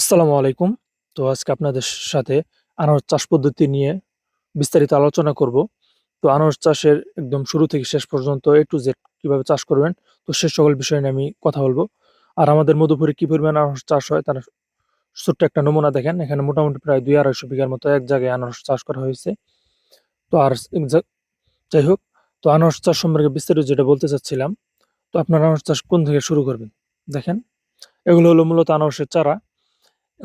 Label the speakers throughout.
Speaker 1: আসসালামু আলাইকুম। তো আজকে আপনাদের সাথে আনারস চাষ পদ্ধতি নিয়ে বিস্তারিত আলোচনা করব। তো আনারস চাষের একদম শুরু থেকে শেষ পর্যন্ত A to Z কিভাবে চাষ করবেন, তো সে সকল বিষয় নিয়ে আমি কথা বলবো। আর আমাদের মধুপুরে কি পরিমাণ আনারস চাষ হয় তার ছোট্ট একটা নমুনা দেখেন। এখানে মোটামুটি প্রায় ২-২৫০ বিঘার মতো এক জায়গায় আনারস চাষ করা হয়েছে। তো আর যাই হোক, তো আনারস চাষ সম্পর্কে বিস্তারিত যেটা বলতে চাচ্ছিলাম, তো আপনার আনারস চাষ কোন থেকে শুরু করবেন? দেখেন, এগুলো হলো মূলত আনারসের চারা।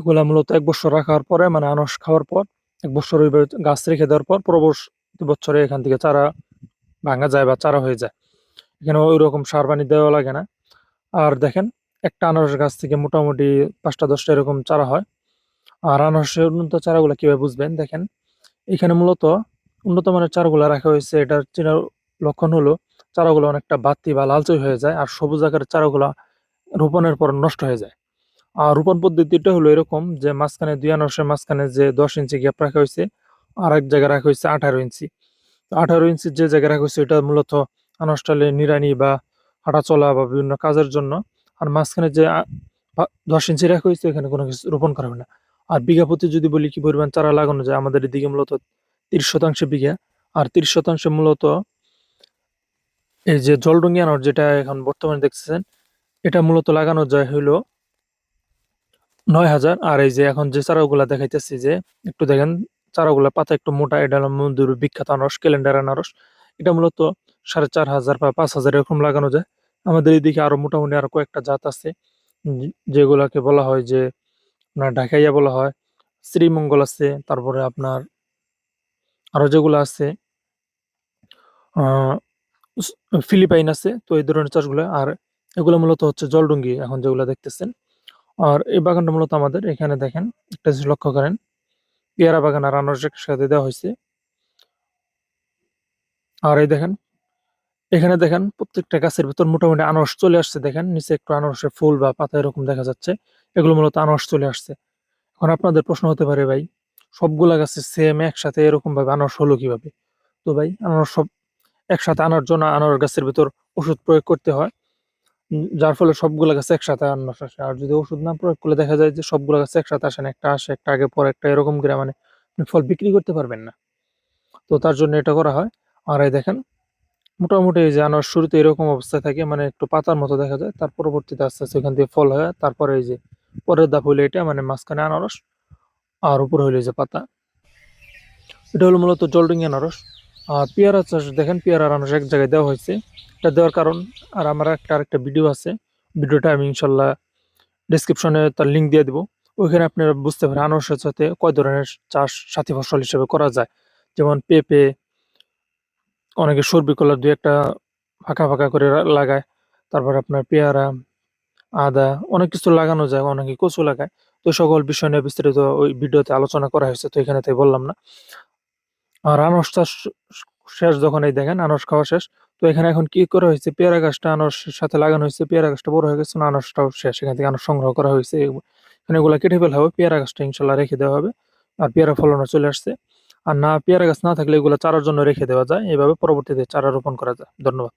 Speaker 1: এগুলা মূলত ১ বৎসর রাখার পরে মানে আনারস খাওয়ার পর ১ বৎসর ওইভাবে গাছ রেখে দেওয়ার পর পরবর্তী বছরে এখান থেকে চারা ভাঙা যায় বা চারা হয়ে যায়। এখানে ওইরকম সার পানি দেওয়া লাগে না। আর দেখেন, একটা আনারস গাছ থেকে মোটামুটি ৫টা ১০টা এরকম চারা হয়। আর আনারসের উন্নত চারাগুলা কিভাবে বুঝবেন? দেখেন, এখানে মূলত উন্নত মানের চারাগুলা রাখা হয়েছে। এটার চেনার লক্ষণ হলো চারাগুলো অনেকটা বাতি বা লালচে হয়ে যায় আর সবুজ আকারের চারাগুলা রোপণের পর নষ্ট হয়ে যায়। আর রোপণ পদ্ধতিটা হলো এরকম যে মাঝখানে ২ আনারসের মাঝখানে যে ১০ ইঞ্চি গ্যাপ রাখা হইছে, আরেক জায়গায় রাখা হইছে ১৮ ইঞ্চি। তো ১৮ ইঞ্চির যে জায়গায় রাখা হইছে ওইটা মূলত আনারসটালে নিড়ানি বা হাঁটাচলা বা বিভিন্ন কাজের জন্য। আর মাঝখানে যে ১০ ইঞ্চি রাখা হইছে এখানে কোনো কিছু রোপণ করা হবে না। আর বিঘা প্রতি যদি বলি কি পরিমাণ চারা লাগানো যায়, আমাদের এদিকে মূলত ৩০% বিঘা। আর ৩০% মূলত এই যে জলরঙি আনারস যেটা এখন বর্তমানে দেখতেছেন, এটা মূলত লাগানো যায় হইলো ৯,০০০। আর এই যে এখন যে চারাগুলা দেখাইতেছি যে একটু দেখেন, চারাগুলা পাতা একটু মোটা, এটা হলো মধুর বিখ্যাত আনারস, ক্যালেন্ডার আনারস। এটা মূলত ৪,৫০০ বা ৫,০০০ এরকম লাগানো যায়। আমাদের এদিকে আরো মোটামুটি আরো কয়েকটা জাত আছে, যেগুলাকে বলা হয় যে আপনার ঢাকাইয়া বলা হয়, শ্রীমঙ্গল আছে, তারপরে আপনার আরো যেগুলো আছে আহ ফিলিপাইন আছে। তো এই ধরনের চাষগুলো, আর এগুলো মূলত হচ্ছে জলডুঙ্গি এখন যেগুলো দেখতেছেন। আর এই বাগানটা মূলত আমাদের এখানে দেখেন, একটা জিনিস লক্ষ্য করেন, পেয়ারা বাগান আর আনারস একসাথে দেওয়া হয়েছে। আর এই দেখেন, এখানে দেখেন প্রত্যেকটা গাছের ভিতর মোটামুটি আনারস চলে আসছে। দেখেন নিচে একটু আনারসের ফুল বা পাতা এরকম দেখা যাচ্ছে। এগুলো মূলত আনারস চলে আসছে। এখন আপনাদের প্রশ্ন হতে পারে, ভাই সবগুলা গাছে সেম একসাথে এরকম ভাবে আনারস হলো কিভাবে? তো ভাই, আনারস সব একসাথে আনার জন্য আনারস গাছের ভিতর ওষুধ প্রয়োগ করতে হয়। যার ফলে সবগুলা গাছে একসাথে আনারস আসে। আর যদি ওষুধ না প্রয়োগ করলে দেখা যায় যে সবগুলা গাছে একসাথে আসে না, একটা আসে, একটা আগে পরে একটা, এরকম করে মানে আপনি ফল বিক্রি করতে পারবেন না। তো তার জন্য এটা করা হয়। আর এই দেখেন, মোটামুটি এই যে আনারস শুরুতে এরকম অবস্থায় থাকে, মানে একটু পাতার মতো দেখা যায়, তার পরবর্তীতে আস্তে আস্তে এখান থেকে ফল হয়। তারপরে এই যে পরের ধাপ হইলো এটা, মানে মাঝখানে আনারস আর উপরে হইলো এই যে পাতা। এটা হলো মূলত জলডিঙ্গি আনারস। আর পেয়ারা চাষ দেখেন, পেয়ারা আর আনারস এক জায়গায় দেওয়া হয়েছে। এটা দেওয়ার কারণ, আর আমার আরেকটা ভিডিও আছে, ভিডিওটা আমি ইনশাল্লাহ ডেসক্রিপশনে তার লিঙ্ক দিয়ে দিব। ওইখানে আপনারা বুঝতে পারেন আনারসের সাথে কয় ধরনের চাষ সাথী ফসল হিসেবে করা যায়। যেমন পেঁপে, অনেকে সর্বি কলার দুই একটা ফাঁকা ফাঁকা করে লাগায়। তারপর আপনার পেয়ারা, আদা, অনেক কিছু লাগানো যায়, অনেকে কচু লাগায়। তো সকল বিষয় নিয়ে বিস্তারিত ওই ভিডিওতে আলোচনা করা হয়েছে, তো এখানে তাই বললাম না। আর আনারস চাষ শেষ যখন, এই দেখেন আনারস খাওয়া শেষ। তো এখানে এখন কি করা হয়েছে, পেয়ারা গাছটা আনারসের সাথে লাগানো হয়েছে, পেয়ারা গাছটা বড় হয়ে গেছে না, আনারসটাও শেষ, এখান থেকে আনারস সংগ্রহ করা হয়েছে। এখানে এগুলা কেটে ফেলা হবে, পেয়ারা গাছটা ইনশাল্লাহ রেখে দেওয়া হবে। আর পেয়ারা ফলনও চলে আসছে। আর না, পেয়ারা গাছ না থাকলে এগুলো চারার জন্য রেখে দেওয়া যায়, এভাবে পরবর্তীতে চারা রোপণ করা যায়। ধন্যবাদ।